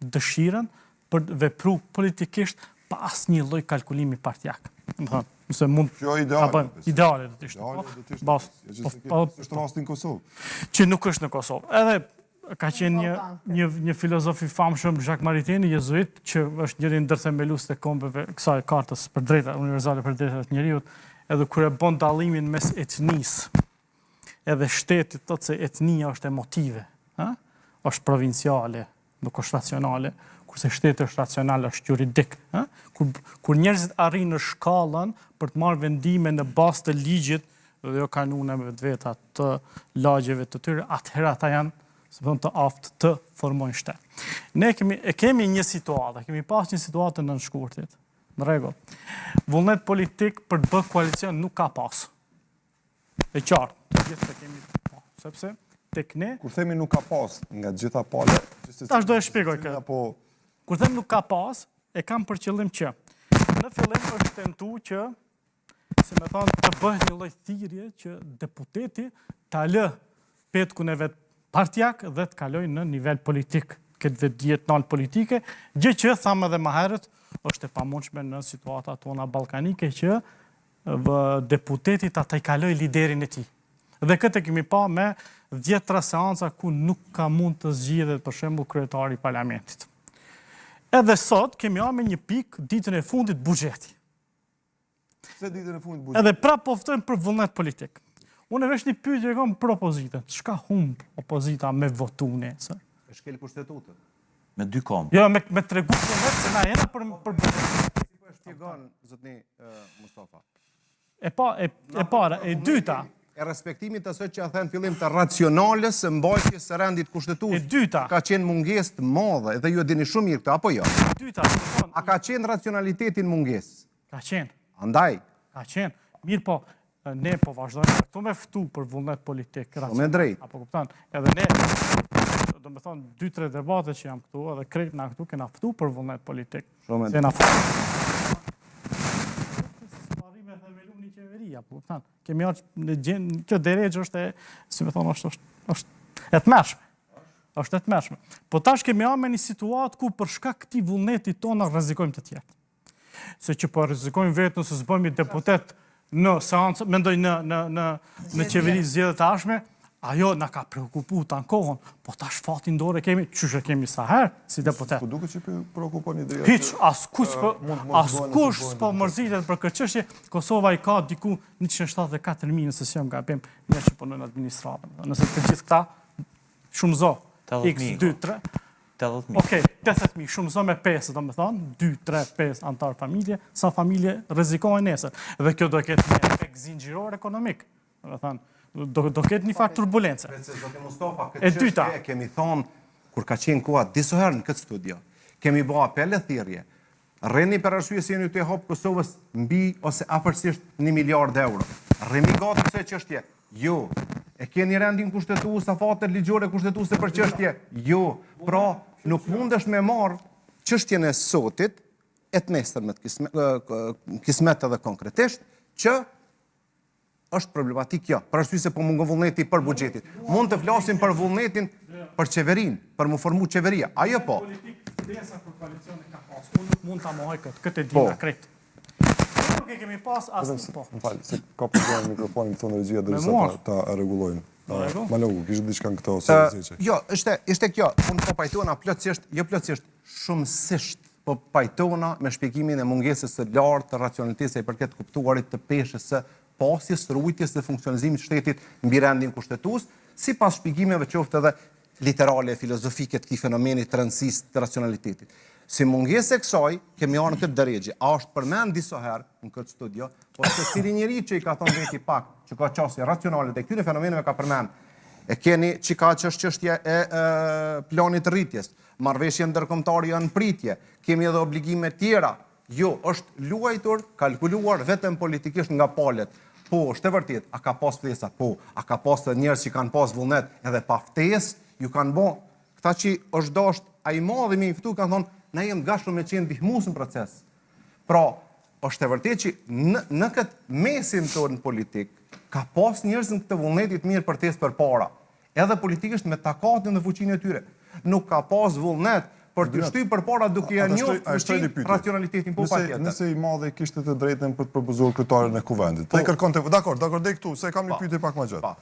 dëshiren për vepru politikisht pa asnjë lloj kalkulimi partijak. Nëse mund ta bëjmë ideale do të ishte. Është rasti në Kosovë. Që nuk është në Kosovë. Edhe ka qenë një filozof i famshëm, Jacques Maritain, jezuit, që është njëri ndër themeluesit e kombeve kësaj kartës për drejta universale për drejtat e njerëzit, edhe kur e bën dallimin mes etnisë edhe shtetit, thotë se etnia është emotive, është provinciale, nuk është racionale, kurse shteti është racional, është juridik. Kur njerëzit arrin në shkallën për të marrë vendime në bazë të ligjit dhe jo kanuneve të veta të lagjeve të tyre, atëherë ata janë të aftë të formojnë shtet. Ne kemi një situatë, kemi pas një situatë në nënshkurtit, në rregull. Vullnet politik për të bërë koalicion nuk ka pas. E qartë, gjithë të kemi pas, sepse tek ne... Kur themi nuk ka pas, nga gjitha pale... Tash do e shpjegoj këtë. Kur themi nuk ka pas, e kam për qëllim që në fillim është tentu që, si me thonë, të bëhet një lloj thirrje që deputeti ta lë petkun e vet partijak dhe të kaloj në nivel politik, këtë vetdijet nalë politike, gjë që, thamë edhe më herët, është e pamundshme në situata tona ballkanike që deputeti ta i kaloj liderin e tij. Dhe këtë kemi pa me 10 seanca ku nuk ka mund të zgjidhet për shembull kryetari i parlamentit. Edhe sot kemi me një pikë ditën e fundit buxheti. Pse ditën e fundit buxheti? Edhe prapë po ftojmë për vullnet politik. Unë vesh një pyetje kam për opozitën. Çka humb opozita me votu nesër? E shkel kushtetutën. Me 2 kom. Jo, me tregu vetë se na jena për Si po e shpjegon zotni Mustafa? E para, e dyta. E respektimit të asaj që a thënë fillim të racionales së mbajtjes së rendit kushtetues. E dyta. Ka qenë mungesë të madhe dhe ju e dini shumë mirë këtë apo jo? E dyta. A ka qenë racionalitetin mungesë? Ka qenë. Andaj. Ka qenë. Mirë po, ne po vazhdojmë këtu me ftu për vullnet politik. Me drejt. Apo kupton? Edhe ne, do të thonë 2-3 debate që jam këtu, edhe krejt na këtu kena ftu për vullnet politik. Shumë se na sparime themelu një qeveri, apo kupton? Kemi në gjendje kjo drejtë është si më thonë është e tmerrshme. Është e tmerrshme. Po tash kemi me një situatë ku për shkak këtij vullnetit tonë rrezikojmë të tjerë. Se që po rrezikojmë vetëm nëse s'bëhemi deputet në seancë, mendoj në qeveri zgjedhje të ardhshme, ajo na ka preokupuar tan kohën, po tash fatin dorë kemi, çuçi kemi sa herë si deputet. Po duket që preokupon ideja. Hiç, askush s'po mërzitet për këtë çështje. Kosova i ka diku 174.000 nëse s'jam gabim, njerëz që punojnë në administratën. Nëse të gjithë këta shumë zo, x 2 3 80.000. Okej, 80.000, shumë zo me 5, do me thonë, 2, 3, 5 antar familje, sa familje rrezikohen nesër. Dhe kjo do ketë një efekt zinxhiror ekonomik. Do me thonë, do ketë një fakt turbulence. E dyta, kemi thonë, kur ka qenë koha disoherë në këtë studio, kemi bë apel e thirrje. Rreni për arsye se jeni të hap Kosovës mbi ose afërsisht 1 miliard euro. Rremi gati kësaj çështje. Jo. E keni rendin kushtetues, afatet ligjore kushtetuese për çështje? Jo. Pra, nuk mundesh me marr çështjen e sotit e të nesërmet kismet edhe konkretisht që është problematik kjo, për arsye se po mungon vullneti për buxhetin. Mund të flasim për vullnetin për qeverinë, për mu formu qeveria. Ajo po. Desa për koalicion ka pas. Unë nuk mund ta mohoj këtë ditë krejt. Nuk e kemi pas as po. M'fal, se ka problem mikrofonin tonë regjia derisa ta rregullojmë. Ma logu, kishte diçka në këto ose zeqe. Jo, ishte kjo, unë po pajtona plotësisht, jo plotësisht, shumësisht po pajtona me shpjegimin e mungesës së lartë të racionalitetsë i përket kuptuarit të peshës së pasjes, rujtjes dhe funksionizimit shtetit mbi rendin kushtetues, sipas shpjegimeve qoftë edhe literale filozofike të këtij fenomeni të rëndësisë të racionalitetit. Si mungesë e kësaj, kemi arë në këtë drejgje. A është përmend disa herë në këtë studio, po se cili njeri që i ka thonë veti pak, që ka qasje racionale dhe këtyre fenomeneve ka përmend. E keni që ka çështja e planit rritjes, marrëveshje ndërkombëtare janë në pritje, kemi edhe obligime tjera. Jo, është luajtur, kalkuluar vetëm politikisht nga palët. Po, është e vërtet, a ka pas ftesa? Po, a ka pas njerëz që kanë pas vullnet edhe pa ftesë, ju kanë bë. Këta që është dashur ai madhi me i ftu kanë thonë, na jem gashur me qenë ndihmues në proces. Pra, është e vërtet që në këtë mesin tonë politik ka pas njerëz në këtë vullnetit mirë për tes për para, edhe politikisht me takatin dhe fuqinë e tyre. Nuk ka pas vullnet për të shtyr përpara duke ja njohur racionalitetin po patjetër. Nëse i madhe kishte të drejtën për të propozuar kryetarin e kuvendit. Ai kërkonte, dakor, deri këtu, se kam një pyetje pak më gjatë.